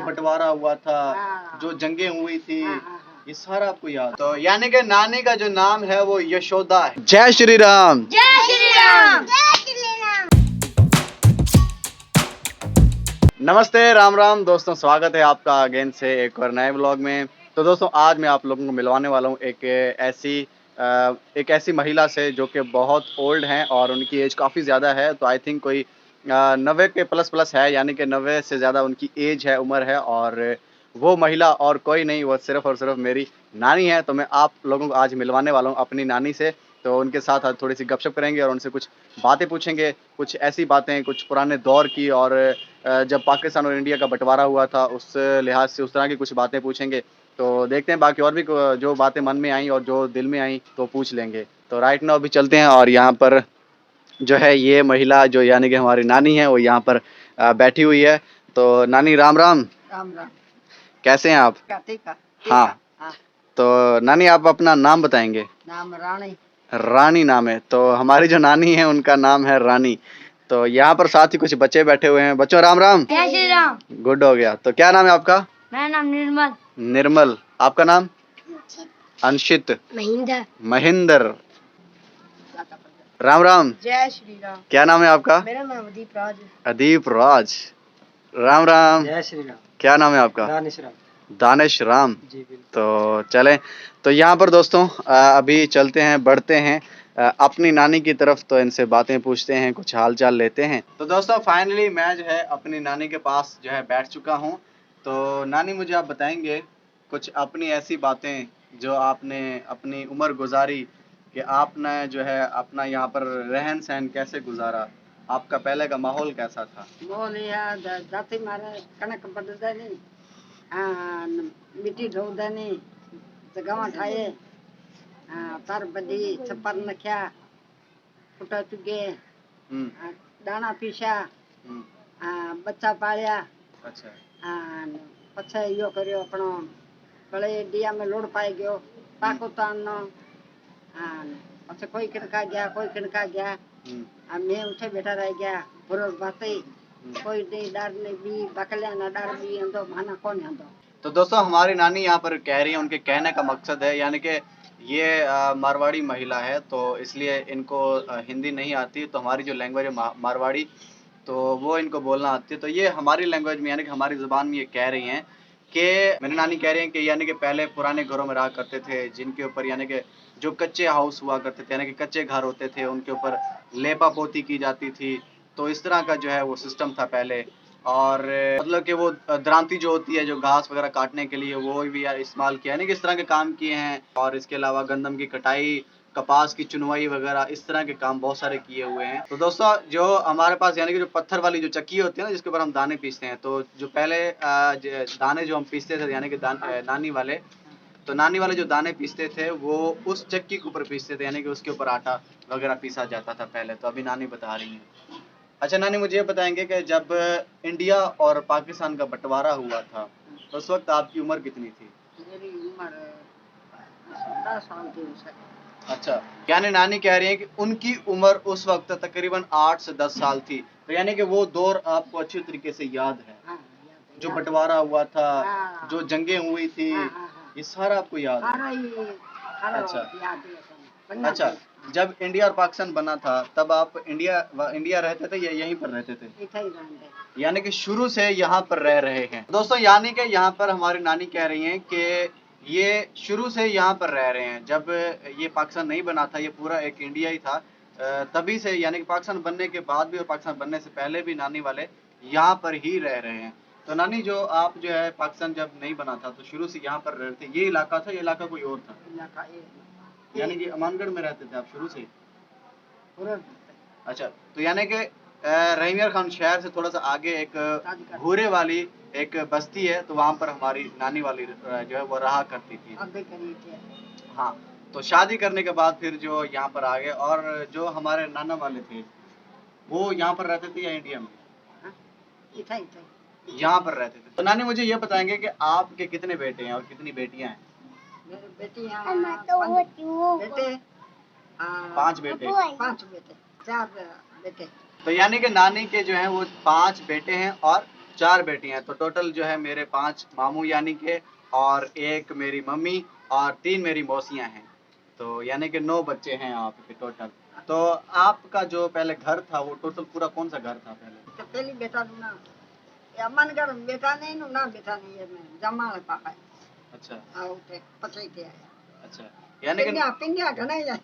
बंटवारा हुआ था, हाँ। जो जंगें हुई थी, हाँ, हाँ, हाँ। ये सारा आपको याद। तो यानी कि नानी का जो नाम है वो यशोदा है। जय श्री राम। जय श्री राम। नमस्ते, राम राम दोस्तों, स्वागत है आपका अगेन से एक और नए ब्लॉग में। तो दोस्तों आज मैं आप लोगों को मिलवाने वाला हूँ एक ऐसी महिला से जो कि बहुत ओल्ड हैं और उनकी एज काफ़ी ज़्यादा है। तो आई थिंक कोई 90 के प्लस है, यानी कि 90 से ज़्यादा उनकी एज है, उम्र है। और वो महिला और कोई नहीं, वो सिर्फ़ और सिर्फ मेरी नानी है। तो मैं आप लोगों को आज मिलवाने वाला हूँ अपनी नानी से। तो उनके साथ आज थोड़ी सी गपशप करेंगे और उनसे कुछ बातें पूछेंगे, कुछ ऐसी बातें, कुछ पुराने दौर की, और जब पाकिस्तान और इंडिया का बंटवारा हुआ था उस लिहाज से उस तरह की कुछ बातें पूछेंगे। तो देखते हैं, बाकी और भी जो बातें मन में आई और जो दिल में आई तो पूछ लेंगे। तो राइट नाउ अभी चलते हैं और यहाँ पर जो है ये महिला जो यानी कि हमारी नानी है वो यहाँ पर बैठी हुई है। तो नानी राम राम। राम राम। कैसे हैं आप? ठीक है। हाँ। हाँ। तो नानी आप अपना नाम बताएंगे? नाम रानी। रानी नाम है। तो हमारी जो नानी है उनका नाम है रानी। तो यहाँ पर साथ ही कुछ बच्चे बैठे हुए हैं। बच्चों राम राम। जय श्री राम। गुड हो गया। तो क्या नाम है आपका? मेरा नाम निर्मल। निर्मल। आपका नाम? अंशित। महेंद्र। महेंद्र। राम राम। जय श्री राम। क्या नाम है आपका? मेरा नाम अदीप राज। अदीप राज। राम राम। जय श्री राम। क्या नाम है आपका? दानिश राम। दानिश राम। जी बिल्कुल। तो चलें, तो यहाँ पर दोस्तों अभी चलते हैं, बढ़ते हैं अपनी नानी की तरफ। तो इनसे बातें पूछते हैं, कुछ हाल चाल लेते हैं। तो दोस्तों फाइनली मैं जो है अपनी नानी के पास जो है बैठ चुका हूँ। तो नानी मुझे आप बताएंगे कुछ अपनी ऐसी बातें जो आपने अपनी उम्र गुजारी, कि आपने जो है अपना यहाँ पर रहन सहन कैसे गुजारा, आपका पहले का माहौल कैसा था? बोलिया जाति मारे कनक बदलदा नहीं, हाँ मिट्टी ढोदा नहीं, जगह ठाए, हाँ तार बदी छप्पर नख्या, फुटा चुके, दाना पीसा, बच्चा पालिया। अच्छा। पछे यो कर्यो अपनो बड़े डिया में लोड पाई गयो, पाको तानो, पछे कोई किणका गया, मैं उठे बैठा रह गया, पूरा बातें कोई नहीं, डर नहीं भी बकलिया ना डर भी अंदो माना कौन अंदो। तो दोस्तों हमारी नानी यहाँ पर कह रही है, उनके कहने का मकसद है, यानी कि ये मारवाड़ी महिला है तो इसलिए इनको हिंदी नहीं आती। तो हमारी जो लैंग्वेज है मारवाड़ी, तो वो इनको बोलना आती है। तो ये हमारी लैंग्वेज में यानी कि हमारी ज़ुबान में ये कह रही हैं कि मेरी नानी कह रही हैं कि यानी कि पहले पुराने घरों में रहा करते थे, जिनके ऊपर यानी कि जो कच्चे हाउस हुआ करते थे, यानी कि कच्चे घर होते थे, उनके ऊपर लेपा पोती की जाती थी। तो इस तरह का जो है वो सिस्टम था पहले। और मतलब कि वो दरांती जो होती है, जो घास वगैरह काटने के लिए, वो भी इस्तेमाल किया, यानी कि इस तरह के काम किए हैं। और इसके अलावा गंदम की कटाई, कपास की चुनवाई वगैरह, इस तरह के काम बहुत सारे किए हुए हैं। तो दोस्तों जो हमारे पास यानी कि जो पत्थर वाली जो चक्की होती है ना, जिसके ऊपर हम दाने पीसते हैं, तो जो पहले दाने जो हम पीसते थे यानी कि नानी वाले, तो नानी वाले जो दाने पीसते थे वो उस चक्की के ऊपर पीसते थे, यानी कि उसके ऊपर आटा वगैरह पीसा जाता था पहले। तो अभी नानी बता रही हैं। अच्छा नानी मुझे ये बताएंगे कि जब इंडिया और पाकिस्तान का बंटवारा हुआ था तो उस वक्त आपकी उम्र कितनी थी? मेरी उम्र 10 साल थी उस वक्त। अच्छा, यानी नानी कह रही है कि उनकी उम्र उस वक्त तकरीबन 8 से 10 साल थी। तो यानी कि वो दौर आपको अच्छी तरीके से याद है, हाँ, जो बंटवारा हुआ था, हाँ। जो जंगें हुई थी, ये सारा आपको याद है? अच्छा। अच्छा, जब इंडिया और पाकिस्तान बना था तब आप इंडिया रहते थे या यहीं पर रहते थे? यानी कि शुरू से यहाँ पर रह रहे हैं दोस्तों। यानी कि यहाँ पर हमारी नानी कह रही हैं कि ये शुरू से यहाँ पर रह रहे हैं। जब ये पाकिस्तान नहीं बना था, ये पूरा एक इंडिया ही था, तभी से यानी कि पाकिस्तान बनने के बाद भी और पाकिस्तान बनने से पहले भी नानी वाले यहाँ पर ही रह रहे हैं। तो नानी जो आप जो है पाकिस्तान जब नहीं बना था तो शुरू से यहाँ पर रह रहे थे, ये इलाका था, ये इलाका कोई और था? यानी कि अमानगढ़ में रहते थे आप शुरू से? अच्छा, तो यानी कि रहीमिया खान शहर से थोड़ा सा आगे एक भूरे वाली एक बस्ती है, तो वहाँ पर हमारी नानी वाली जो है वो रहा करती थी। हाँ, तो शादी करने के बाद फिर जो यहाँ पर आ गए। और जो हमारे नाना वाले थे वो यहाँ पर रहते थे या इंडिया में? यहाँ पर रहते थे। तो नानी मुझे ये बताएंगे कि आपके कितने बेटे हैं और कितनी बेटियां हैं? मेरे बेटे बेटे 5 बेटे, 4 बेटे। तो यानी कि नानी के जो हैं वो 5 बेटे हैं और 4 बेटियां हैं, तो टोटल जो है मेरे 5 मामू यानी के, और एक मेरी मम्मी और 3 मेरी मौसियां हैं, तो यानी कि 9 बच्चे हैं आपके टोटल। तो आपका जो पहले घर था वो टोटल पूरा कौन सा घर था पहले? तो पहली बेटा नु ना या मन कर बेटा नहीं नु ना बेटा नहीं है मैं जमा ले पापा। अच्छा आओ ते पचे के आया। अच्छा, यानी कि पिंडिया घना ही है।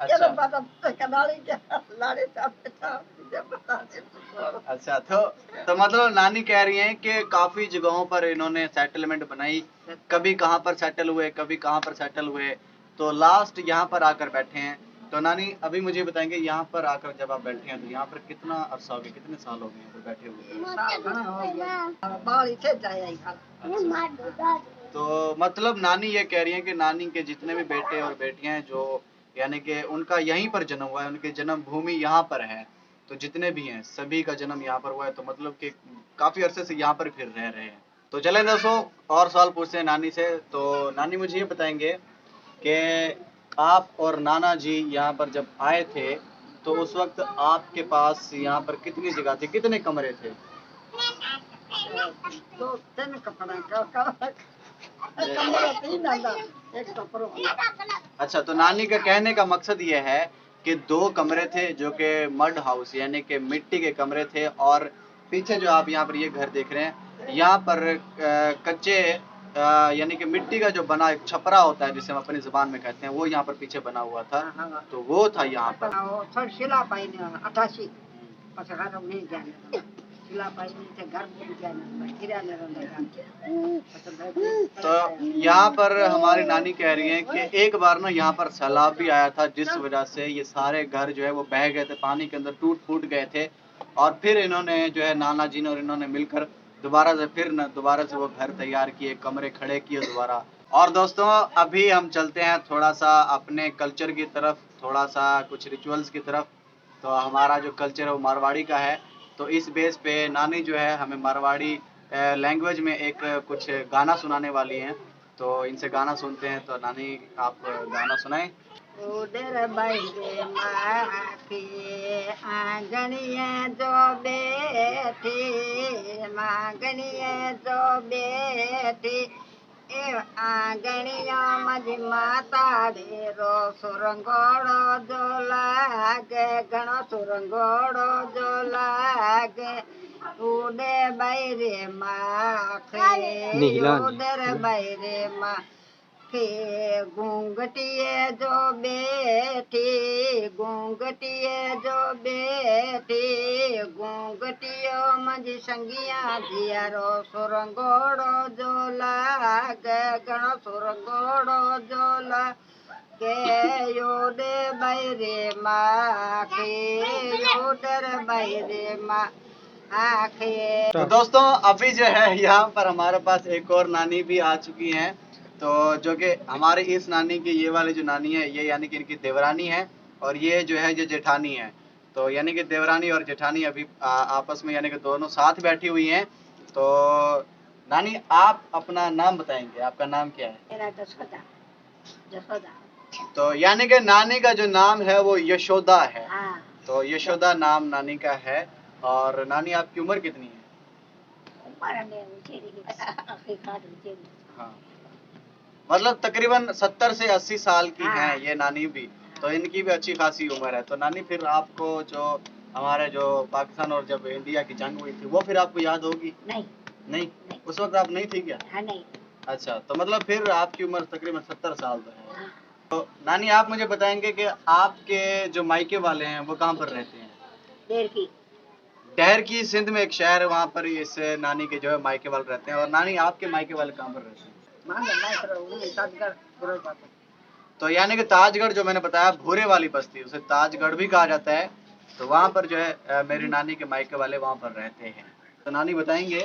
अच्छा चलो बात कनाली के लाड़े साथ था जब बता दे। अच्छा, तो मतलब नानी कह रही हैं कि काफी जगहों पर इन्होंने सेटलमेंट बनाई, कभी कहाँ पर सेटल हुए, कभी कहाँ पर सेटल हुए, तो लास्ट यहाँ पर आकर बैठे हैं। तो नानी अभी मुझे बताएंगे, यहाँ पर आकर जब आप बैठे हैं तो यहाँ पर कितना अरसा हो गया, कितने साल हो गए यहाँ पर बैठे हुए? साल घना हो गया। बाल इसे जाया ही खा। अच्छा। तो मतलब नानी ये कह रही हैं कि नानी के जितने भी बेटे और बेटियां हैं, जो यानी कि उनका यहीं पर जन्म हुआ है, उनकी जन्म भूमि यहाँ पर है, तो जितने भी हैं सभी का जन्म यहाँ पर हुआ है, तो मतलब कि काफी अरसे से यहाँ पर फिर रह रहे हैं। तो चलें दोस्तों और सवाल पूछते हैं नानी से। तो नानी मुझे ये बताएंगे कि आप और नाना जी यहाँ पर जब आए थे तो उस वक्त आपके पास यहाँ पर कितनी जगह थी, कितने कमरे थे? दो तीन कपड़ा का कमरा तीन अंदर एक कपड़ा। अच्छा, तो नानी का कहने का मकसद ये है कि 2 कमरे थे जो कि मड हाउस यानी कि मिट्टी के कमरे थे, और पीछे जो आप यहाँ पर ये घर देख रहे हैं यहाँ पर कच्चे यानी कि मिट्टी का जो बना एक छपरा होता है जिसे हम अपनी जुबान में कहते हैं, वो यहाँ पर पीछे बना हुआ था, तो वो था यहाँ पर। थोड़ी सिला पाई ने 88 પછી ઘર નહીં ગયા સિલા પાઈ ને घर બની ગયા ને किरा ने रहने तो यहाँ पर हमारी नानी कह रही हैं कि एक बार ना यहाँ पर सैलाब भी आया था, जिस वजह से ये सारे घर जो है वो बह गए थे, पानी के अंदर टूट फूट गए थे, और फिर इन्होंने जो है नाना जी ने और इन्होंने मिलकर दोबारा से वो घर तैयार किए, कमरे खड़े किए दोबारा। और दोस्तों अभी हम चलते हैं थोड़ा सा अपने कल्चर की तरफ, थोड़ा सा कुछ रिचुअल्स की तरफ। तो हमारा जो कल्चर है वो मारवाड़ी का है, तो इस बेस पे नानी जो है हमें मारवाड़ी लैंग्वेज में एक कुछ गाना सुनाने वाली हैं, तो इनसे गाना सुनते हैं। तो नानी आप गाना सुनाएं। उधर बैठे माखी आंगनिया जो बैठी मांगनिया जो बैठी ए आंगनिया मजी माता ढेरो सुरंगोड़ो जो लागे घणो सुरंगोड़ो जो लागे उड़े बैरे माखे उधर बैरे मा के घूंघटिए जो बैठी घूंघटिए जो बैठी घूंघटियो मजी संगिया दियारो सुरंगोड़ो जो लागे घणो सुरंगोड़ो जो लागे योडे बैरे माँ के योडर बैरे माँ तो दोस्तों अभी जो है यहाँ पर हमारे पास एक और नानी भी आ चुकी हैं, तो जो कि हमारे इस नानी की ये वाली जो नानी है ये यानी कि इनकी देवरानी है, और ये जो है ये जेठानी है। तो यानी कि देवरानी और जेठानी अभी आपस में यानी कि दोनों साथ बैठी हुई हैं। तो नानी आप अपना नाम बताएंगे, आपका नाम क्या है? मेरा जसोदा जसोदा। तो यानी कि नानी का जो नाम है वो यशोदा है। हाँ। तो यशोदा नाम नानी का है। और नानी आपकी उम्र कितनी है? उम्र में हाँ, मतलब तकरीबन 70 से 80 साल की हाँ। हैं ये नानी भी, तो इनकी भी अच्छी खासी उम्र है। तो नानी फिर आपको जो हमारे जो पाकिस्तान और जब इंडिया की जंग हुई थी वो फिर आपको याद होगी? नहीं नहीं, उस वक्त आप नहीं थी क्या? हाँ नहीं। अच्छा, तो मतलब फिर आपकी उम्र तकरीबन 70 साल तो है। हाँ। तो नानी आप मुझे बताएंगे कि आपके जो मायके वाले हैं वो कहाँ पर रहते हैं? देर की डहर की सिंध में एक शहर है, वहाँ पर इस नानी के जो है मायके वाले रहते हैं। और नानी आपके मायके वाले कहाँ पर रहते हैं? तो यानी कि ताजगढ़ जो मैंने बताया भूरे वाली बस्ती, उसे ताजगढ़ भी कहा जाता है, तो वहाँ पर जो है मेरी नानी के मायके वाले वहाँ पर रहते हैं। तो नानी बताएंगे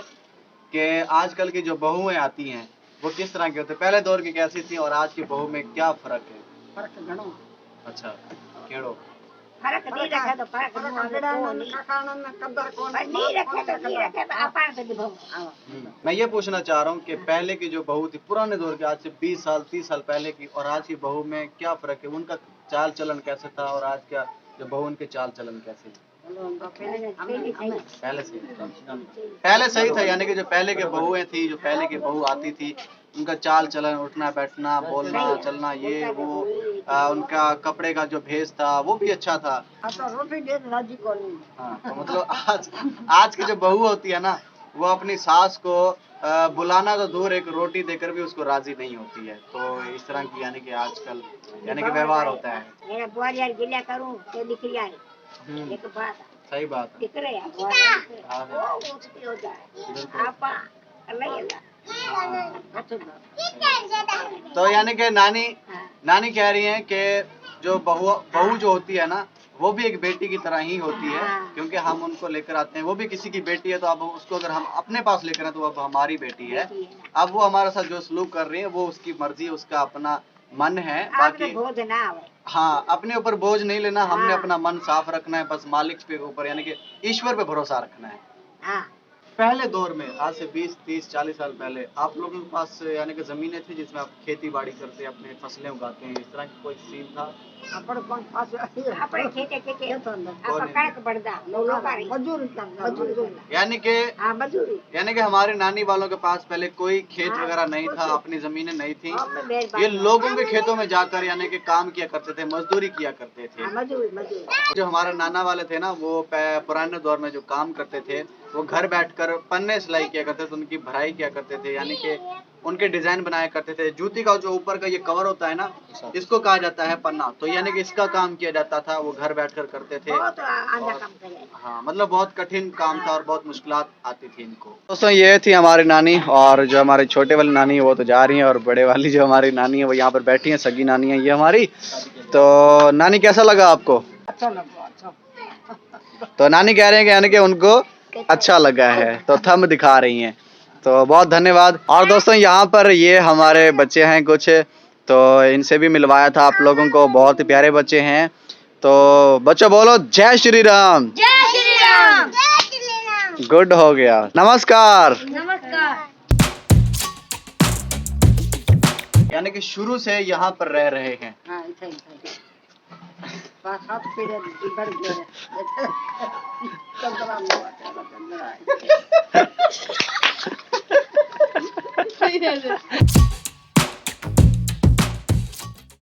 कि आजकल की जो बहुएं आती हैं वो किस तरह की होती है, पहले दौर की कैसी थी और आज की बहू में क्या फर्क है? फर्क घणो। अच्छा, केड़ो? फर्क नहीं रखे तो फर्क मैं ये पूछना चाह रहा हूँ कि पहले की जो बहू थी पुराने दौर की, आज से 20 साल 30 साल पहले की, और आज की बहू में क्या फर्क है? उनका चाल चलन कैसे था और आज का जो बहू उनके चाल चलन कैसे है? पहले सही था, यानी कि जो पहले के बहुएं थी, जो पहले की बहू आती थी, उनका चाल चलन, उठना बैठना, बोलना चलना, ये वो उनका कपड़े का जो भेष था वो भी अच्छा था। रोटी दे तो राजी को नहीं। हाँ, तो मतलब आज की जो बहू होती है ना, वो अपनी सास को बुलाना तो दूर, एक रोटी देकर भी उसको राजी नहीं होती है। तो इस तरह की यानी कि आजकल यानी कि व्यवहार होता है। मेरा बुआर यार गिला करूं तो दिख रहा है। एक बात सही बात है। दिख रहा है बुआर वो मुश्किल हो जाए आपा अलग तो यानी कि नानी कह रही है कि जो बहू जो होती है ना, वो भी एक बेटी की तरह ही होती है, क्योंकि हम उनको लेकर आते हैं। वो भी किसी की बेटी है, तो अब उसको अगर हम अपने पास लेकर आए तो अब हमारी बेटी है। अब वो हमारे साथ जो सलूक कर रही है वो उसकी मर्जी, उसका अपना मन है। बाकी बोझ ना आवे। हाँ, अपने ऊपर बोझ नहीं लेना, हमने अपना मन साफ रखना है, बस मालिक के ऊपर यानी कि ईश्वर पे भरोसा रखना है। हाँ। पहले दौर में, आज से 20, 30, 40 साल पहले, आप लोगों के पास यानी कि जमीनें थी जिसमें आप खेती बाड़ी करते, अपने फसलें उगाते हैं, इस तरह की कोई सीन था? यानी कि हमारे नानी वालों के पास पहले कोई खेत वगैरह नहीं था, अपनी जमीनें नहीं थी, ये लोगों के खेतों में जाकर यानी कि काम किया करते थे, मजदूरी किया करते थे। जो हमारे नाना वाले थे ना, वो पुराने दौर में जो काम करते थे, वो घर बैठकर पन्ने सिलाई किया करते थे, उनकी भराई किया करते थे, यानी कि उनके डिजाइन बनाया करते थे। जूती का जो ऊपर का ये कवर होता है ना, इसको कहा जाता है पन्ना, तो यानी कि इसका काम किया जाता था, वो घर बैठकर करते थे। हाँ, मतलब बहुत कठिन काम था और बहुत मुश्किलात आती थी इनको। दोस्तों, ये थी हमारी नानी, और जो हमारी छोटे वाली नानी है वो तो जा रही है, और बड़े वाली जो हमारी नानी है वो यहाँ पर बैठी है, सगी नानी है ये हमारी। तो नानी, कैसा लगा आपको? अच्छा लगा। अच्छा। तो नानी कह रहे हैं कि यानी कि उनको अच्छा लगा है, तो थंब दिखा रही हैं। तो बहुत धन्यवाद। और दोस्तों, यहाँ पर ये हमारे बच्चे हैं कुछ, तो इनसे भी मिलवाया था आप लोगों को। बहुत ही प्यारे बच्चे हैं। तो बच्चों बोलो जय श्री राम। जय श्री राम। जय श्री राम। गुड हो गया। नमस्कार। नमस्कार। यानी कि शुरू से यहाँ पर रह रहे हैं। हाँ, हाथ पीड़े बढ़ गए। चंद्रा